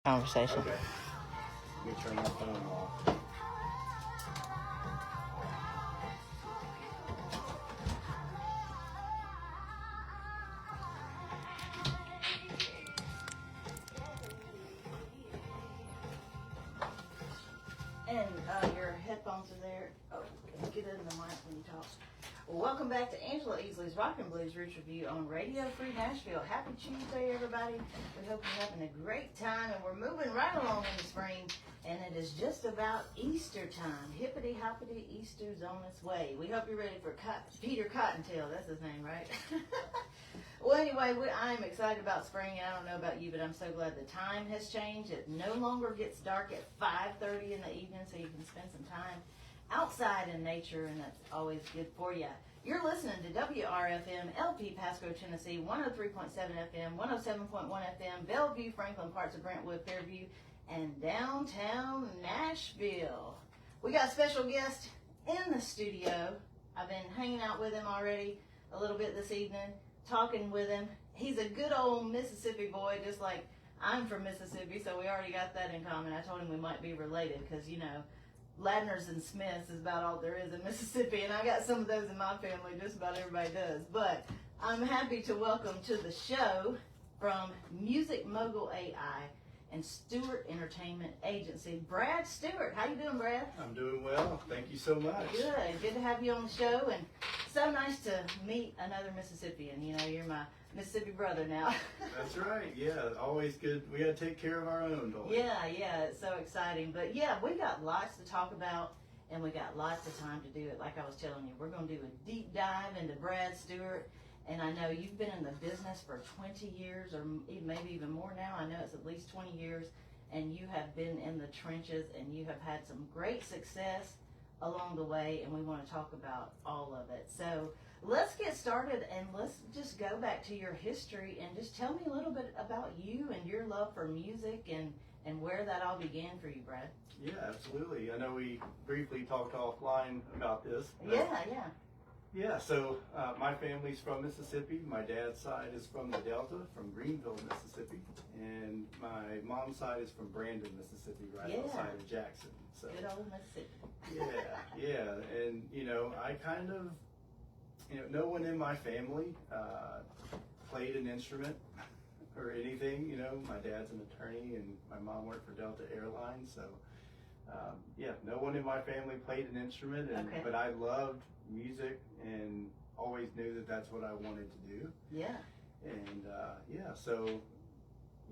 conversation. Okay. Let me turn my phone off. And your headphones are there. Oh, get it in the mic when you talk. Well, welcome back to Angela Easley's Rock and Blues Roots Review on Radio Free Nashville. Happy Tuesday, everybody. We hope you're having a great time, and we're moving right along in the spring, and it is just about Easter time. Hippity-hoppity, Easter's on its way. We hope you're ready for Peter Cottontail. That's his name, right? Well, anyway, I'm excited about spring. I don't know about you, but I'm so glad the time has changed. It no longer gets dark at 5:30 in the evening, so you can spend some time outside in nature, and that's always good for you. You're listening to WRFM LP Pasco, Tennessee, 103.7 FM, 107.1 FM, Bellevue, Franklin, parts of Brentwood, Fairview, and downtown Nashville. We got a special guest in the studio. I've been hanging out with him already a little bit this evening, talking with him. He's a good old Mississippi boy, just like I'm from Mississippi, so we already got that in common. I told him we might be related because, you know, Ladners and Smiths is about all there is in Mississippi, and I got some of those in my family. Just about everybody does. But I'm happy to welcome to the show from Mogul AI and Stewart Entertainment Agency, Brad Stewart. How you doing, Brad? I'm doing well. Thank you so much. Good to have you on the show, and so nice to meet another Mississippian. You know, you're my Mississippi brother now. That's right. Yeah, always good. We got to take care of our own, don't we? Yeah, it's so exciting. But yeah, we got lots to talk about, and we got lots of time to do it. Like I was telling you, we're going to do a deep dive into Brad Stewart. And I know you've been in the business for 20 years, or maybe even more now. I know it's at least 20 years, and you have been in the trenches, and you have had some great success along the way, and we want to talk about all of it. So let's get started, and let's just go back to your history, and just tell me a little bit about you and your love for music, and where that all began for you, Brad. Yeah, absolutely. I know we briefly talked offline about this. Yeah, so my family's from Mississippi. My dad's side is from the Delta, from Greenville, Mississippi. And my mom's side is from Brandon, Mississippi, right outside of Jackson. So, good old Mississippi. yeah. And, you know, I kind of, no one in my family played an instrument or anything. You know, my dad's an attorney and my mom worked for Delta Airlines. So, no one in my family played an instrument, but I loved music and always knew that that's what I wanted to do. Yeah. And so,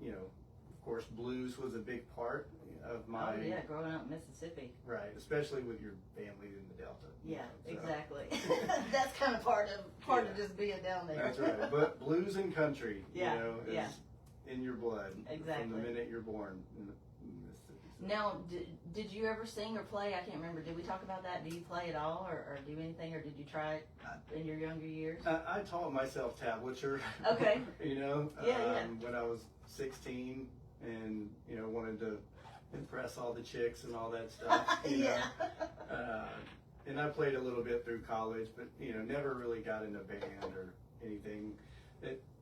you know, of course, blues was a big part of my. Oh yeah, growing up in Mississippi. Right, especially with your family in the Delta. Yeah, you know, so. exactly. That's kind of part of just being down there. That's right. But blues and country, is in your blood. Exactly. From the minute you're born in Mississippi. So. Now, did you ever sing or play? I can't remember. Did we talk about that? Do you play at all, or do anything, or did you try it in your younger years? I taught myself tablature. Okay. When I was 16, and wanted to impress all the chicks and all that stuff. And I played a little bit through college, but never really got in a band or anything.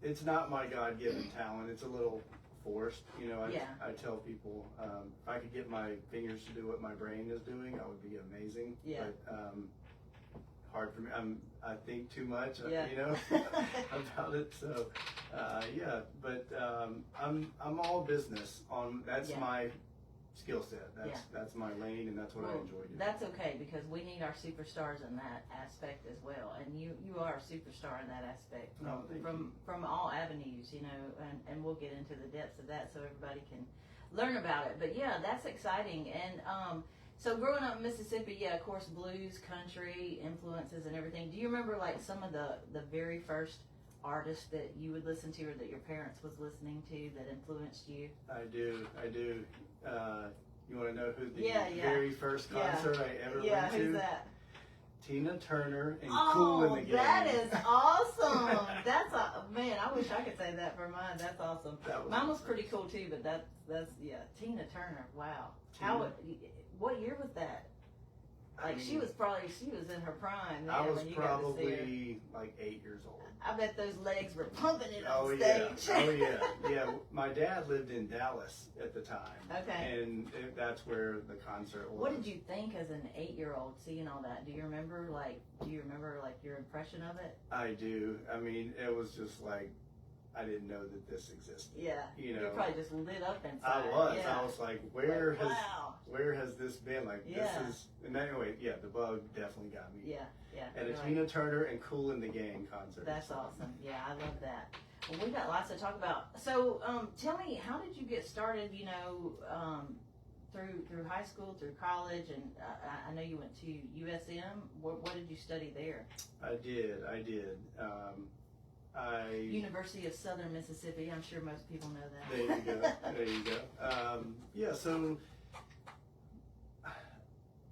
It's not my God-given talent. It's a little forced. I tell people if I could get my fingers to do what my brain is doing, I would be amazing. Yeah. But hard for me. I think too much. Yeah. About it. So but I'm all business. That's my skill set. That's my lane, and that's what I enjoy doing. That's okay, because we need our superstars in that aspect as well, and you are a superstar in that aspect from all avenues, and we'll get into the depths of that so everybody can learn about it. But yeah, that's exciting. And so growing up in Mississippi, of course, blues, country influences and everything. Do you remember like some of the very first artists that you would listen to, or that your parents was listening to, that influenced you? I do. You want to know who the very first concert I ever went to? Yeah, who's that? Tina Turner and Cool in the Game. That is awesome. Man, I wish I could say that for mine. That's awesome. Mine was pretty cool too, but that's Tina Turner. Wow. What year was that? Like she was in her prime then I was when you got to see her. probably like 8 years old. I bet those legs were pumping it Oh on yeah, stage. oh yeah, yeah. My dad lived in Dallas at the time. Okay. And that's where the concert was. What did you think as an 8-year-old seeing all that? Do you remember your impression of it? I do. I mean, it was just like, I didn't know that this existed. Yeah. You know, You're probably just lit up I inside. was. Yeah. I was like, where wow. has this been? Like, Yeah. this is. And anyway, yeah, the bug definitely got me. Yeah, yeah. And a You're Tina Turner and Kool and the Gang concert. That's awesome. Yeah, I love that. Well, we got lots to talk about. So, tell me, how did you get started? You know, through high school, through college, and I know you went to USM. What did you study there? I did. University of Southern Mississippi. I'm sure most people know that. There you go. There you go. Yeah. So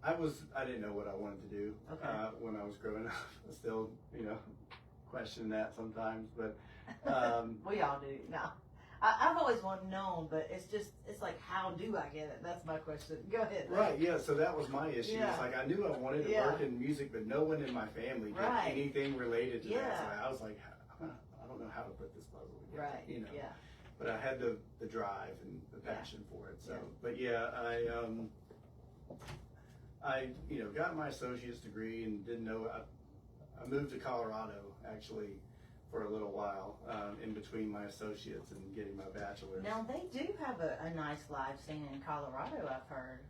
I didn't know what I wanted to do when I was growing up. I still, question that sometimes, but we all do. No, I've always known, but it's like, how do I get it? That's my question. Go ahead. Right. Yeah. So that was my issue. Yeah. It's like I knew I wanted to work in music, but no one in my family did anything related to that. So I was like, I don't know how to put this puzzle together. Right. Yeah. But I had the drive and the passion for it. So, but yeah, I got my associate's degree and didn't know. I moved to Colorado actually for a little while in between my associates and getting my bachelor's. Now they do have a nice live scene in Colorado, I've heard.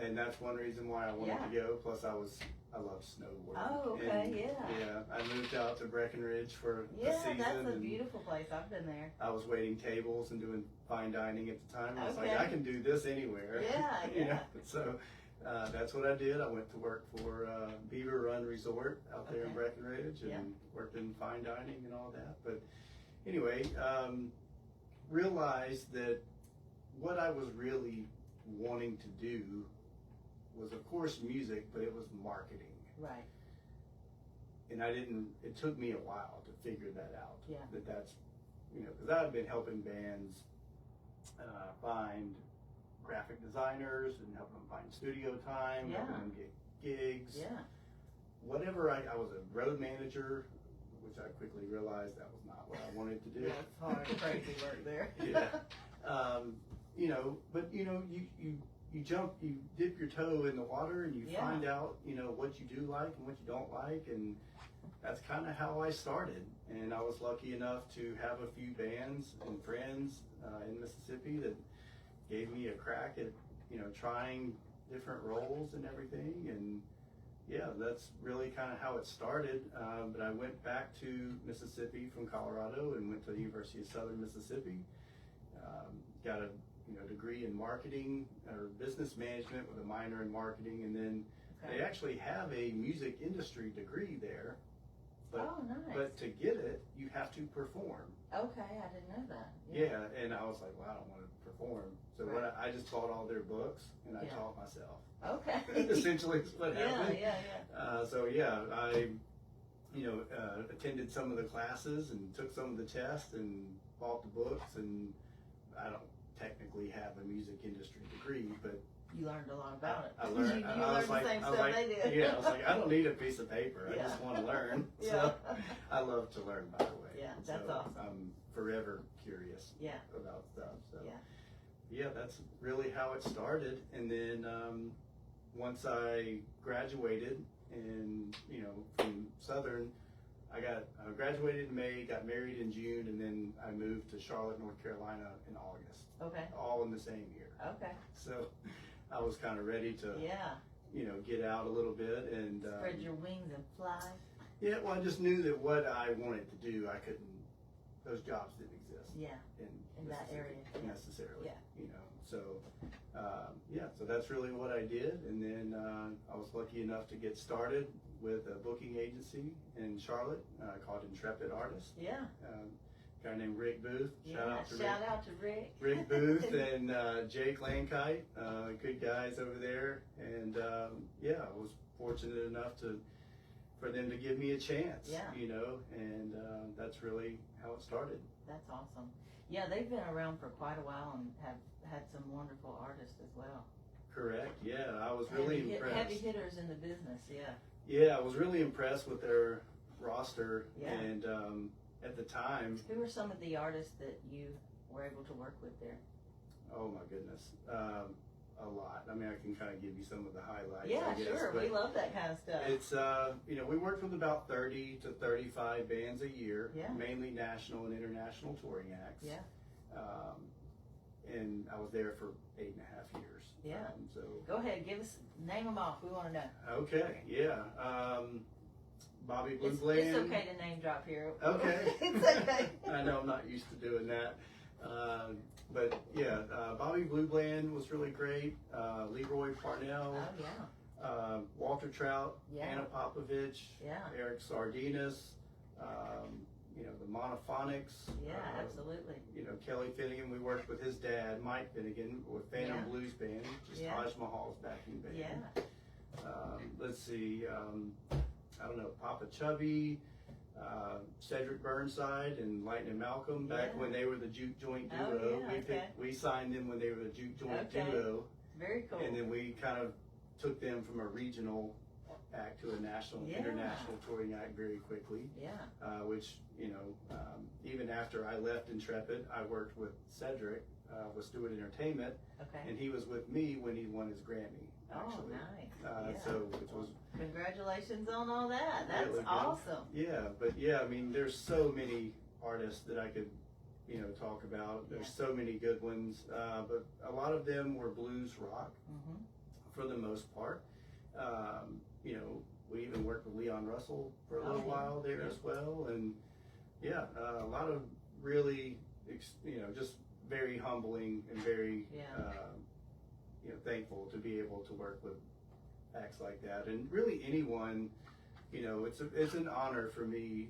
And that's one reason why I wanted to go. Plus I love snowboarding. Oh, okay, Yeah, I moved out to Breckenridge for a season. Yeah, that's a beautiful place. I've been there. I was waiting tables and doing fine dining at the time. I was like, Okay. I can do this anywhere. Yeah. So that's what I did. I went to work for Beaver Run Resort out there in Breckenridge and worked in fine dining and all that. But anyway, realized that what I was really wanting to do was, of course, music, but it was marketing. Right. And it took me a while to figure that out. Yeah. That's, because I've been helping bands find graphic designers and helping them find studio time, helping them get gigs. Yeah. Whatever, I was a road manager, which I quickly realized that was not what I wanted to do. That's hard, crazy work there. Yeah. But you dip your toe in the water and you find out, what you do like and what you don't like, and that's kind of how I started. And I was lucky enough to have a few bands and friends in Mississippi that gave me a crack at, trying different roles and everything. And yeah, that's really kind of how it started. But I went back to Mississippi from Colorado and went to the University of Southern Mississippi. Got a degree in marketing or business management with a minor in marketing, and then they actually have a music industry degree there. But, nice. But to get it, you have to perform. Okay, I didn't know that. Yeah, and I was like, well, I don't want to perform. So I just bought all their books and I taught myself. Okay. Essentially, is what happened. Yeah. I attended some of the classes and took some of the tests and bought the books, and I don't technically have a music industry degree, but you learned a lot about it. I learned. You I learned the same stuff they did. Yeah, I was like, I don't need a piece of paper. I just want to learn. So Yeah. I love to learn, by the way. Yeah, that's awesome. I'm forever curious about stuff. So yeah, that's really how it started. And then once I graduated and, from Southern, I graduated in May, got married in June, and then I moved to Charlotte, North Carolina in August. Okay. All in the same year. Okay. So I was kind of ready to, get out a little bit and spread your wings and fly. Yeah, well, I just knew that what I wanted to do, those jobs didn't exist. Yeah. In that area. Necessarily. Yeah. So, so that's really what I did. And then I was lucky enough to get started with a booking agency in Charlotte called Intrepid Artists. Yeah. A guy named Rick Booth. Shout out to Rick. Rick Booth and Jake Lankite, good guys over there. And I was fortunate enough for them to give me a chance. Yeah. And that's really how it started. That's awesome. Yeah, they've been around for quite a while and have had some wonderful artists as well. Correct. Yeah, I was really impressed. Heavy hitters in the business. Yeah. Yeah, I was really impressed with their roster, Yeah. and at the time, Who are some of the artists that you were able to work with there? oh my goodness, a lot. I mean, I can kind of give you some of the highlights. Yeah, I guess, sure. We love that kind of stuff. It's we worked with about 30 to 35 bands a year, Yeah. mainly national and international touring acts. Yeah. And I was there for 8.5 years. Yeah. So Go ahead, name them off. We want to know. okay, yeah. Bobby Blue It's Bland. okay to name drop here. Okay. It's okay. I know I'm not used to doing that. But yeah, Bobby Blue Bland was really great. Leroy Parnell. Oh yeah. Walter Trout. Yeah. Anna Popovich. Yeah. Eric Sardinas. The Monophonics. Yeah, absolutely. Kelly Finnegan. We worked with his dad, Mike Finnegan, with Phantom Yeah. Blues Band, just Yeah. Taj Mahal's backing band. Yeah. Let's see. I don't know, Papa Chubby, Cedric Burnside, and Lightning Malcolm. Back Yeah. when they were the Juke Joint Oh, Duo, yeah, we signed them when they were the Juke Joint Okay. Duo, Very cool. and then we kind of took them from a regional act to a national, Yeah. international touring act very quickly. Yeah. Which even after I left Intrepid, I worked with Cedric with Stewart Entertainment, Okay. and he was with me when he won his Grammy. Actually. Oh, nice. Yeah. So which was Congratulations on all that. That's really good. awesome. Yeah, but yeah, I mean, there's so many artists that I could, talk about. There's so many good ones, but a lot of them were blues rock Mm-hmm. for the most part. We even worked with Leon Russell for a little while there as well, and yeah, a lot of really, just very humbling and very, thankful to be able to work with acts like that, and really anyone. It's an honor for me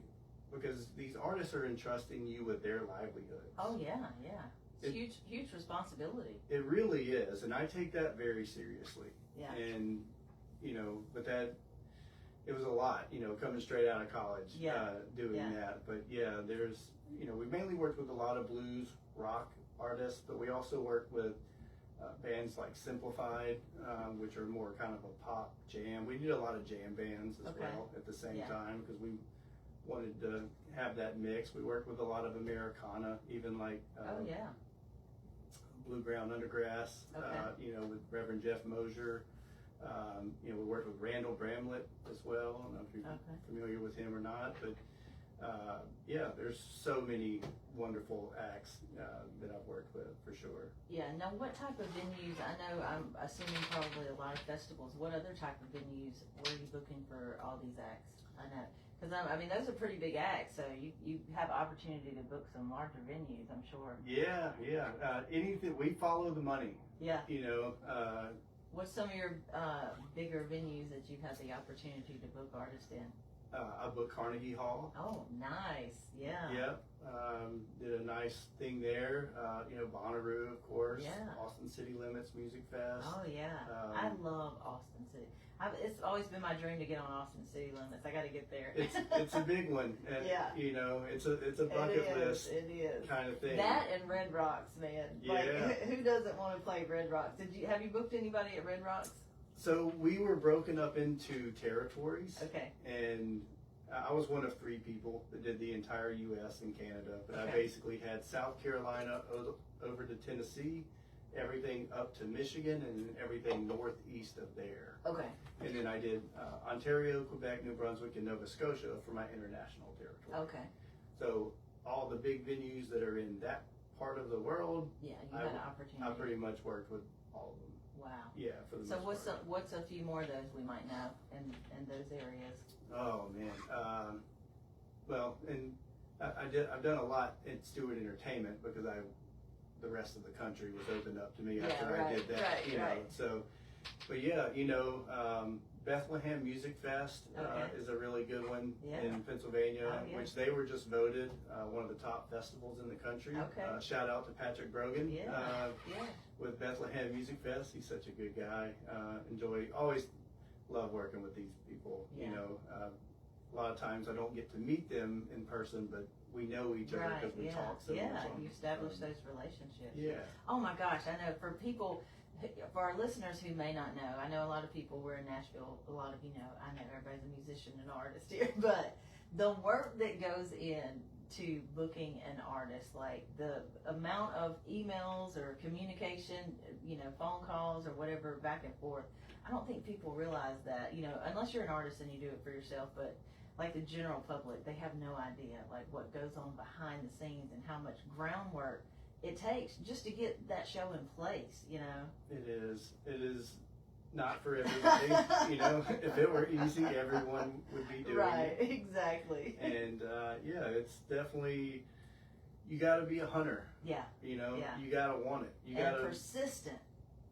because these artists are entrusting you with their livelihood. Oh yeah, yeah. It's huge responsibility. It really is, and I take that very seriously. Yeah. And but that it was a lot, coming straight out of college, doing that. But yeah, there's we mainly worked with a lot of blues rock artists, but we also worked with bands like Simplified, which are more kind of a pop jam. We did a lot of jam bands as well at the same time because we wanted to have that mix. We worked with a lot of Americana, even like Blue Brown Undergrass, with Reverend Jeff Mosier. We worked with Randall Bramlett as well. I don't know if you're familiar with him or not, but there's so many wonderful acts that I've worked with for sure. Yeah. Now, what type of venues? I know I'm assuming probably a lot of festivals. What other type of venues were you booking for all these acts? I know. Because I mean, those are pretty big acts, so you have opportunity to book some larger venues, I'm sure. Yeah. Anything, we follow the money. Yeah. What's some of your bigger venues that you've had the opportunity to book artists in? I booked Carnegie Hall. Oh, nice. Yeah. Yep. Did a nice thing there. Bonnaroo, of course. Yeah. Austin City Limits Music Fest. Oh, yeah. I love Austin City. It's always been my dream to get on Austin City Limits. I got to get there. It's a big one. And, it's a bucket list. It is kind of thing. That and Red Rocks, man. Yeah. Like, who doesn't want to play Red Rocks? Have you booked anybody at Red Rocks? So we were broken up into territories. Okay. And I was one of 3 people that did the entire U.S. and Canada. But I basically had South Carolina over to Tennessee, everything up to Michigan, and then everything northeast of there. Okay. And then I did Ontario, Quebec, New Brunswick, and Nova Scotia for my international territory. Okay. So all the big venues that are in that part of the world, you had an opportunity. I pretty much worked with all of them. Wow. Yeah, for the most part. What's a few more of those we might know in those areas? Oh man. I've done a lot at Stewart Entertainment because the rest of the country was opened up to me after I did that. Right. So, but Bethlehem Music Fest is a really good one in Pennsylvania, which they were just voted one of the top festivals in the country. Okay. Shout out to Patrick Brogan Yeah. with Bethlehem Music Fest. He's such a good guy. Always love working with these people. Yeah. A lot of times I don't get to meet them in person, but we know each other because we talk so much. You establish those relationships. Yeah. Oh my gosh, I know. For people for our listeners who may not know, I know a lot of people, we're in Nashville, a lot of you know, I know everybody's a musician and artist here, but the work that goes in to booking an artist, like the amount of emails or communication, you know, phone calls or whatever back and forth, I don't think people realize that, you know, unless you're an artist and you do it for yourself, but like the general public, they have no idea like what goes on behind the scenes and how much groundwork it takes just to get that show in place, you know. It is not for everybody. You know, if it were easy, everyone would be doing right, it. Exactly. And yeah, it's definitely, you got to be a hunter. Yeah. You know, yeah. You got to want it. You and got to persistent.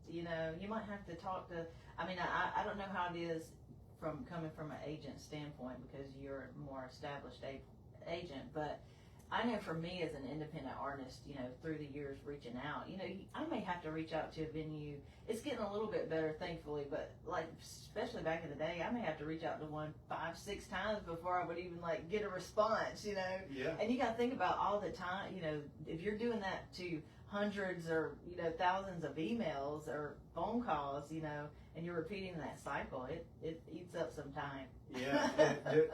You know, you might have to talk to. I mean, I don't know how it is from coming from an agent standpoint because you're a more established agent, but I know for me as an independent artist, you know, through the years reaching out, you know, I may have to reach out to a venue. It's getting a little bit better, thankfully, but like, especially back in the day, I may have to reach out to one 5-6 times before I would even like get a response, you know? Yeah. And you got to think about all the time, you know, if you're doing that to hundreds or, you know, thousands of emails or phone calls, you know, and you're repeating that cycle, it eats up some time. Yeah,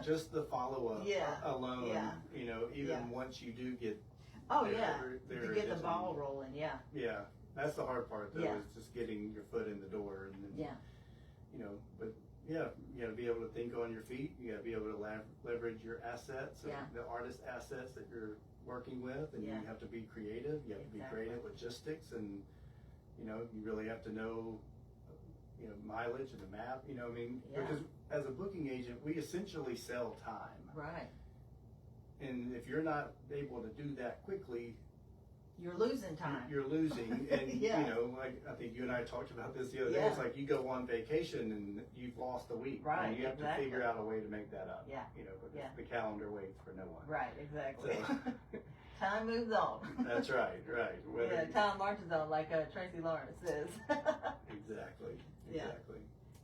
just the follow-up alone, you know, even once you do get to get the ball rolling, Yeah, that's the hard part, though, is just getting your foot in the door. And then, you know, but, yeah, you got to be able to think on your feet. You got to be able to leverage your assets, the artist assets that you're working with, and you have to be creative. You have to be great at logistics, and, you know, you really have to know, you know, mileage and the map, you know, I mean, because as a booking agent, we essentially sell time. Right. And if you're not able to do that quickly, you're losing time. You're losing, and you know, like I think you and I talked about this the other day. It's like you go on vacation and you've lost a week, right? And you have to figure out a way to make that up. Yeah, you know, because the calendar waits for no one. Right, exactly. So, time moves on. That's right. Time marches on, like Tracy Lawrence says. Exactly.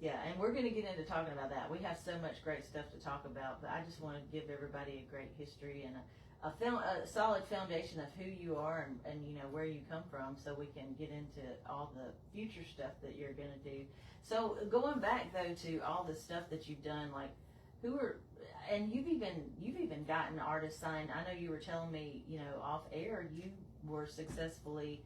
Yeah, and we're going to get into talking about that. We have so much great stuff to talk about, but I just want to give everybody a great history and a solid foundation of who you are and you know where you come from, so we can get into all the future stuff that you're going to do. So going back though to all the stuff that you've done, like and you've even gotten artists signed. I know you were telling me, you know, off air, you were successfully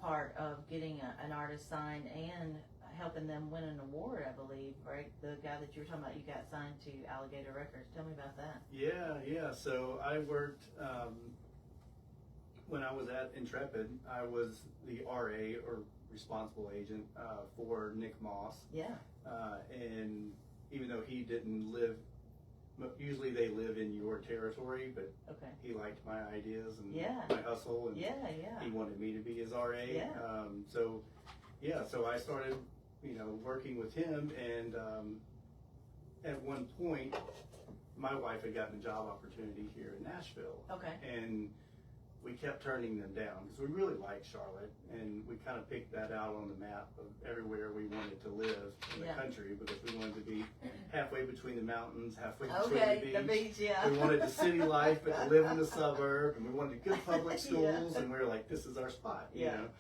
part of getting an artist signed and helping them win an award, I believe, right? The guy that you were talking about, you got signed to Alligator Records. Tell me about that. Yeah. So I worked, when I was at Intrepid, I was the RA, or responsible agent, for Nick Moss. Yeah. And even though he didn't live, usually they live in your territory, but he liked my ideas and my hustle, and he wanted me to be his RA. So I started, you know, working with him, and at one point, my wife had gotten a job opportunity here in Nashville. And we kept turning them down because we really liked Charlotte, and we kind of picked that out on the map of everywhere we wanted to live in the country, because we wanted to be halfway between the mountains, halfway between the beach. We wanted the city life, but to live in the suburb, and we wanted good public schools, and we were like, this is our spot, you know.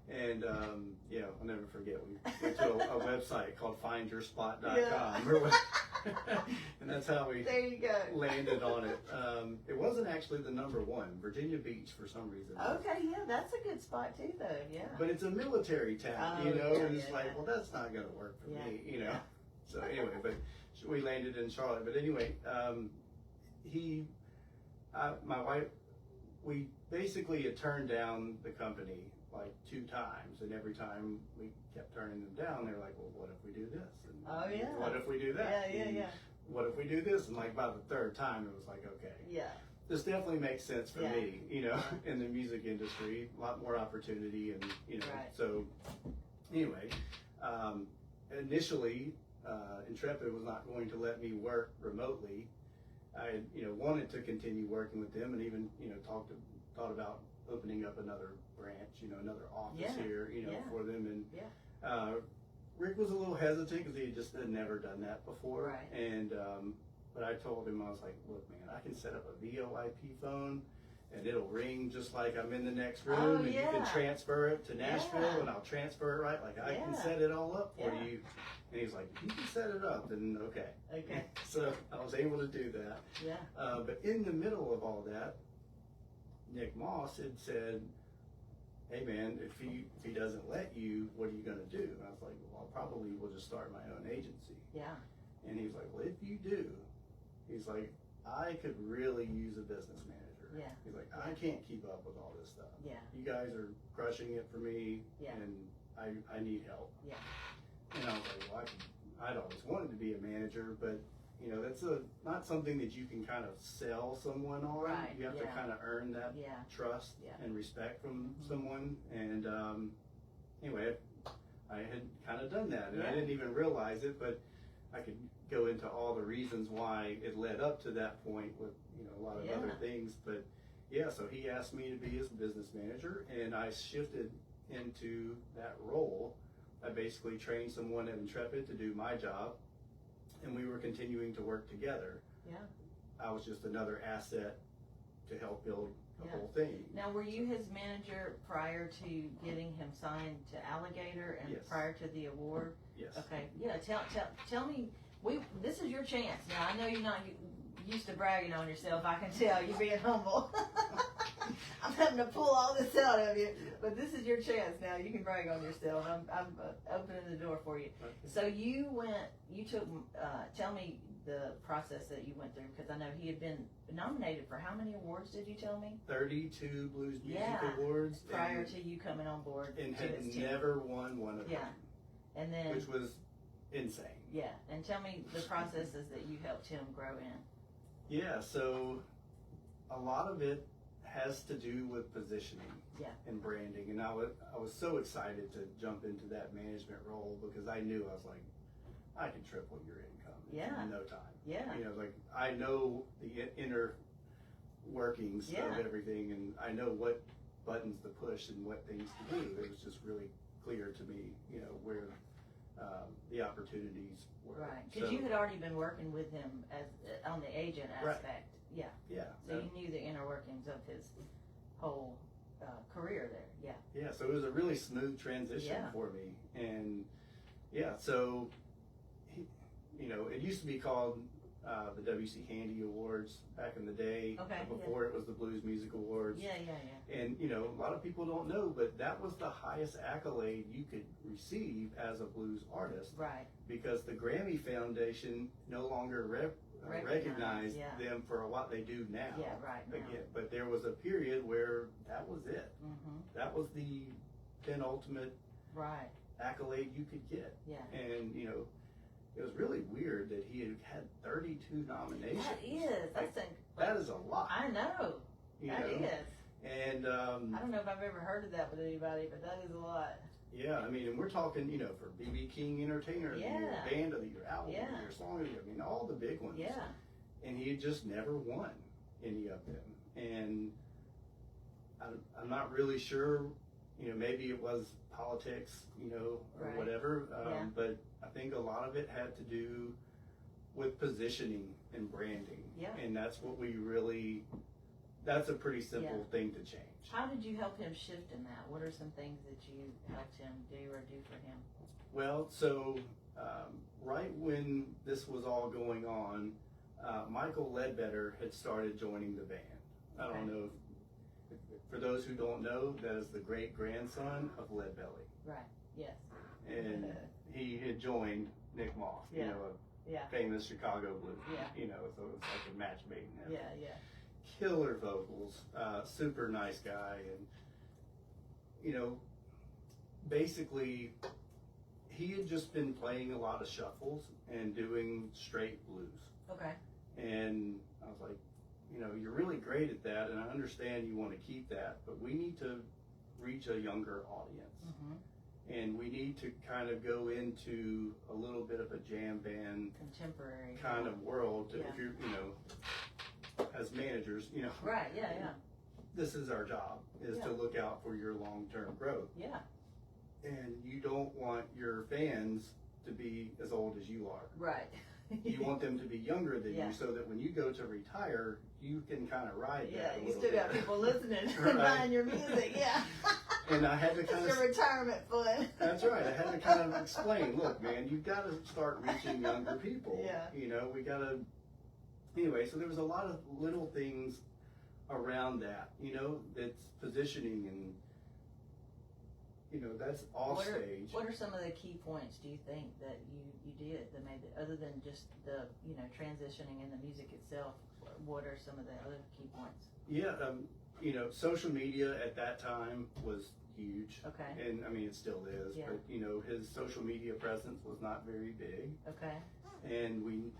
And I'll never forget, we went to a website called findyourspot.com, and that's how we landed on it. It wasn't actually the number one, Virginia Beach, for some reason. That's a good spot too, though. But it's a military town, you know, and it's like, well, that's not going to work for me, you know. So anyway, but we landed in Charlotte. But anyway, my wife, we basically had turned down the company like 2 times, and every time we kept turning them down, they were like, well, what if we do this? And what if we do that? What if we do this? And like by the 3rd time, it was like, okay, this definitely makes sense for me, you know, in the music industry, a lot more opportunity, and you know, so anyway, initially, Intrepid was not going to let me work remotely. I, you know, wanted to continue working with them, and even, you know, thought about opening up another branch, you know, another office here, you know, for them. And Rick was a little hesitant because he just had never done that before. And but I told him, I was like, look, man, I can set up a VoIP phone and it'll ring just like I'm in the next Oh, room, and you yeah. can transfer it to Nashville, Yeah. and I'll transfer it right. Like I can Yeah. set it all up for Yeah. you. And he's like, you can set it up, and okay. Okay. So I was able to do that. Yeah. But in the middle of all that, Nick Moss had said, hey man, if he doesn't let you, what are you going to do? And I was like, well, I probably will just start my own agency. Yeah. And he's like, well, if you do, he's like, I could really use a business manager. Yeah. He's like, I can't keep up with all this stuff. Yeah. You guys are crushing it for me, Yeah. and I need help. Yeah. And I was like, well, I'd always wanted to be a manager, but you know, that's not something that you can kind of sell someone on. Right, You have to yeah. kind of earn that Yeah. trust Yeah. and respect from Mhm. someone. And anyway, I had kind of done that, and Yeah. I didn't even realize it, but I could go into all the reasons why it led up to that point with, you know, a lot of other Yeah. things. But yeah, so he asked me to be his business manager, and I shifted into that role. I basically trained someone at Intrepid to do my job, and we were continuing to work together. Yeah. I was just another asset to help build the Yeah. whole thing. Now, were you his manager prior to getting him signed to Alligator and Yes. prior to the award? Yes. Okay. Yeah. Tell me. This is your chance. Now, I know you're not used to bragging on yourself. I can tell you're being humble. I'm having to pull all this out of you, but this is your chance now. You can brag on yourself. I'm opening the door for you. So you took, tell me the process that you went through, because I know he had been nominated for how many awards did you tell me? 32 Blues Music Yeah. Awards. Prior and, to you coming on board. and to had his team. never won one of Yeah. them, And then, which was insane. yeah, and tell me the processes that you helped him grow in. Yeah, so a lot of it has to do with positioning Yeah. and branding, and I was so excited to jump into that management role because I knew I was like, I can triple your income Yeah. in no time. Yeah. You know, like I know the inner workings Yeah. of everything, and I know what buttons to push and what things to do. It was just really clear to me, you know, where the opportunities were. Right, because you had already been working with him as on the agent Right. aspect. Yeah. Yeah. So you knew the inner workings of his whole career there. Yeah. Yeah, so it was a really smooth transition Yeah. for me, and yeah, so you know, it used to be called the W.C. Handy Awards back in the day. Okay, Before it was the Blues Music Awards. Yeah. And you know, a lot of people don't know, but that was the highest accolade you could receive as a blues artist, Right. because the Grammy Foundation no longer recognized yeah. them for what they do now. Yeah. Right. Now. Again, but there was a period where that was it. Mm-hmm. That was the penultimate Right. accolade you could get. Yeah. And you know, it was really weird that he had 32 nominations. That is a lot. I know. You That know? is. And I don't know if I've ever heard of that with anybody, but that is a lot. yeah, I mean, and we're talking, you know, for B.B. King Entertainer of the Year, Yeah. Band of the Year, Album Yeah. of the Year, Song of the Year, I mean, all the big ones. Yeah. And he had just never won any of them. And I'm not really sure, you know, maybe it was politics, you know, or Right. whatever, Yeah. but I think a lot of it had to do with positioning and branding. Yeah. And that's what that's a pretty simple Yeah. thing to change. How did you help him shift in that? What are some things that you helped him do or do for him? Well, so right when this was all going on, Michael Ledbetter had started joining the band. I don't know if for those who don't know, that is the great grandson of Leadbelly. Right. Yes. And he had joined Nick Moss, Yeah. you know, Yeah. a famous Chicago blues. Yeah. You know, so it's like a match made in heaven. Yeah. Killer vocals, super nice guy, and you know, basically he had just been playing a lot of shuffles and doing straight blues. Okay. And I was like, you know, you're really great at that, and I understand you want to keep that, but we need to reach a younger audience. Mm-hmm. And we need to kind of go into a little bit of a jam band Contemporary kind of world. Yeah. If you're, you know, as managers, you know, Right. Yeah. this is our job, is to look out for your long-term growth. Yeah. And you don't want your fans to be as old as you are. Right. you want them to be younger than Yeah. you, so that when you go to retire, you can kind of ride Yeah, that a you little still bit. got people listening Right. and buying your music. Yeah. And I had to kind It's of. your retirement fund. That's right. I had to kind of explain. Look, man, you've got to start reaching younger people. Yeah. You know, we got to. Anyway, so there was a lot of little things around that. You know, that's positioning and. You know, that's off stage. What are some of the key points, do you think, that you did that made it, other than just the, transitioning in the music itself, what are some of the other key points? Yeah, social media at that time was huge. Okay. And I mean, it still is, Yeah. but his social media presence was not very big. Okay. And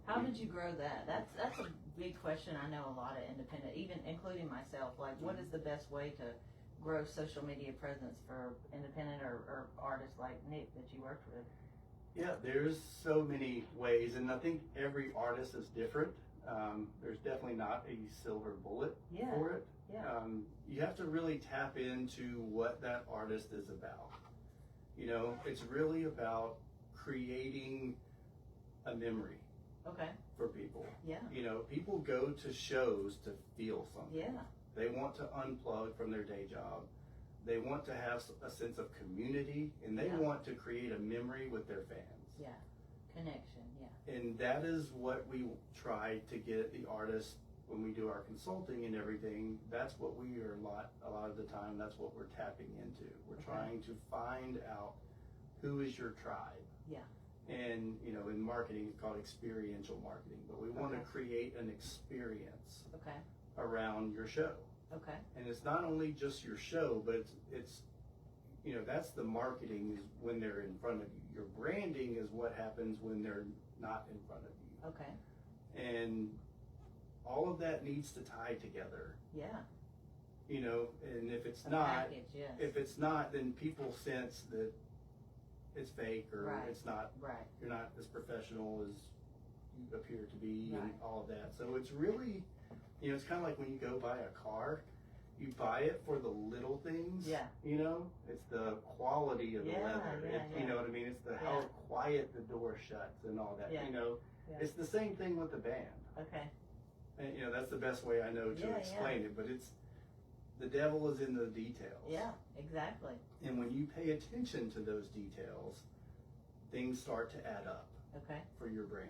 How did you grow that? That's a big question. I know a lot of independent, even including myself, like what is the best way to grow social media presence for independent or artists like Nick that you worked with? Yeah, there's so many ways, and I think every artist is different. There's definitely not a silver bullet for it. Yeah. You have to really tap into what that artist is about. It's really about creating a memory Okay. for people. Yeah. People go to shows to feel something. Yeah. They want to unplug from their day job. They want to have a sense of community, and they want to create a memory with their fans. Yeah. Connection. Yeah. And that is what we try to get the artists when we do our consulting and everything. That's what we are a lot of the time. That's what we're tapping into. We're trying to find out who is your tribe. Yeah. And in marketing, it's called experiential marketing. But we want to create an experience around your show. Okay. And it's not only just your show, but it's that's the marketing, is when they're in front of you. Your branding is what happens when they're not in front of you. Okay. And all of that needs to tie together. Yeah. And if it's Package, yes. if it's not, then people sense that it's fake, or it's not, you're not as professional as you appear to be, and all of that. So it's really, it's kind of like when you go buy a car, you buy it for the little things. Yeah. It's the quality of the leather. Yeah. You know what I mean? It's the how quiet the door shuts and all that. Yeah. It's the same thing with the band. Okay. And that's the best way I know to explain it. But it's the devil is in the details. Yeah, exactly. And when you pay attention to those details, things start to add up. Okay. For your brand.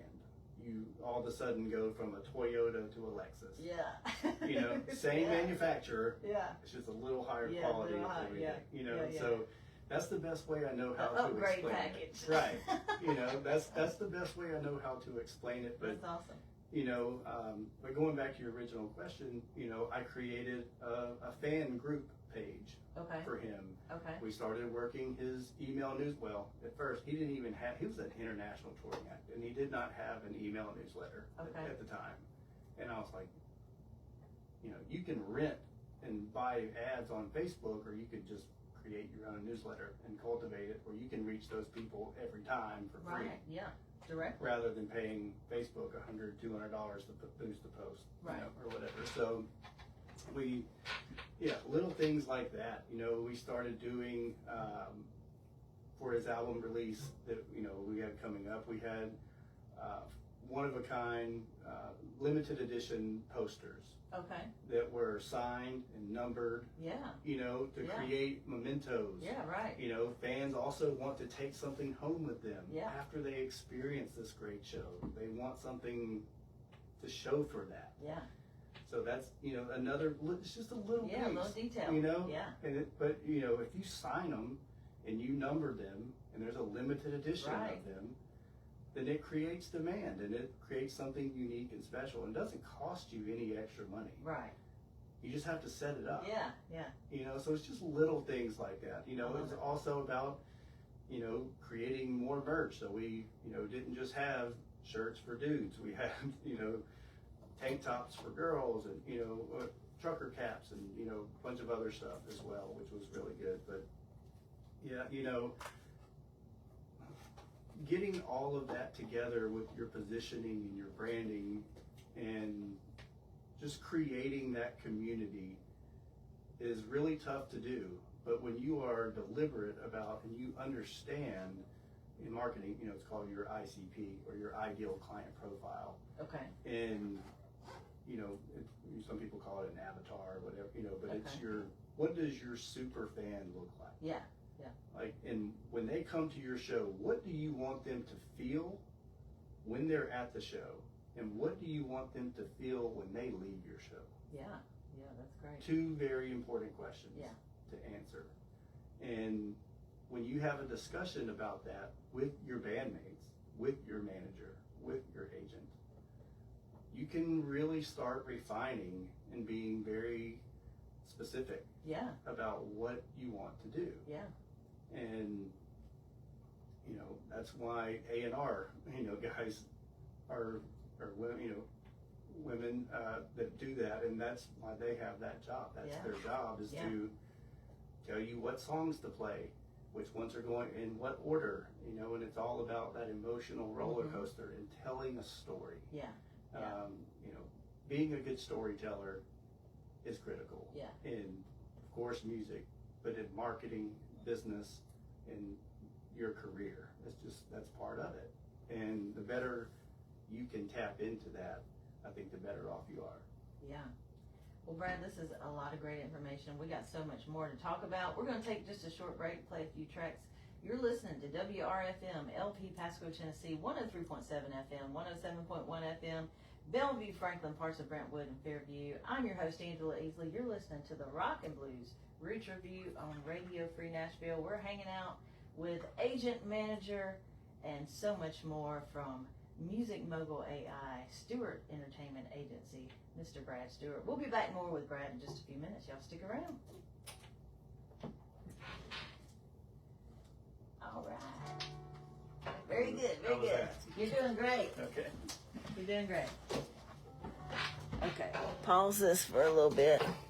You all of a sudden go from a Toyota to a Lexus. Yeah. Same manufacturer. Yeah. It's just a little higher quality of everything. Yeah. So that's the best way I know how to upgrade explain package. it. Right. That's the best way I know how to explain it. But that's awesome. But going back to your original question, I created a fan group page for him. Okay. We started working his email news. Well, at first he didn't even have. He was an international touring act, and he did not have an email newsletter at the time. And I was like, you can rent and buy ads on Facebook, or you could just create your own newsletter and cultivate it, where you can reach those people every time for free. Right. Yeah. Directly. Rather than paying Facebook $100, $200 to boost the post, or whatever. So little things like that. We started doing for his album release that we had coming up. We had one of a kind limited edition posters. Okay. That were signed and numbered. Yeah. To create mementos. Yeah. Right. Fans also want to take something home with them after they experience this great show. They want something to show for that. Yeah. So that's another. It's just a little piece. Yeah, a little detail. Yeah. But if you sign them and you number them, and there's a limited edition of them, then it creates demand, and it creates something unique and special, and doesn't cost you any extra money. Right. You just have to set it up. Yeah. Yeah. So it's just little things like that. It's also about creating more merch. So we didn't just have shirts for dudes. We had tank tops for girls, and trucker caps, and a bunch of other stuff as well, which was really good. But getting all of that together with your positioning and your branding and just creating that community is really tough to do. But when you are deliberate about and you understand in marketing, it's called your ICP, or your ideal client profile. Okay. And, some people call it an avatar or whatever, but it's Okay. what does your super fan look like? Yeah. Like, and when they come to your show, what do you want them to feel when they're at the show? And what do you want them to feel when they leave your show? Yeah, that's great. Two very important questions to answer. And when you have a discussion about that with your bandmates, with your manager, with your agent, you can really start refining and being very specific about what you want to do. Yeah. And, that's why A&R, guys are women that do that, and that's why they have that job. That's their job, is to tell you what songs to play, which ones are going in what order, and it's all about that emotional roller coaster and telling a story. Being a good storyteller is critical in, of course, music, but in marketing, business, and your career. That's part of it. And the better you can tap into that, I think the better off you are. Yeah. Well, Brad, this is a lot of great information. We got so much more to talk about. We're going to take just a short break, play a few tracks. You're listening to WRFM, LP Pasco, Tennessee, 103.7 FM, 107.1 FM, Bellevue, Franklin, parts of Brentwood, and Fairview. I'm your host, Angela Easley. You're listening to the Rock and Blues Roots Review on Radio Free Nashville. We're hanging out with agent, manager, and so much more from Music Mogul AI, Stewart Entertainment Agency, Mr. Brad Stewart. We'll be back more with Brad in just a few minutes. Y'all stick around. All right. Very good, very How was good. that? You're doing great. Okay. You're doing great. Okay, pause this for a little bit.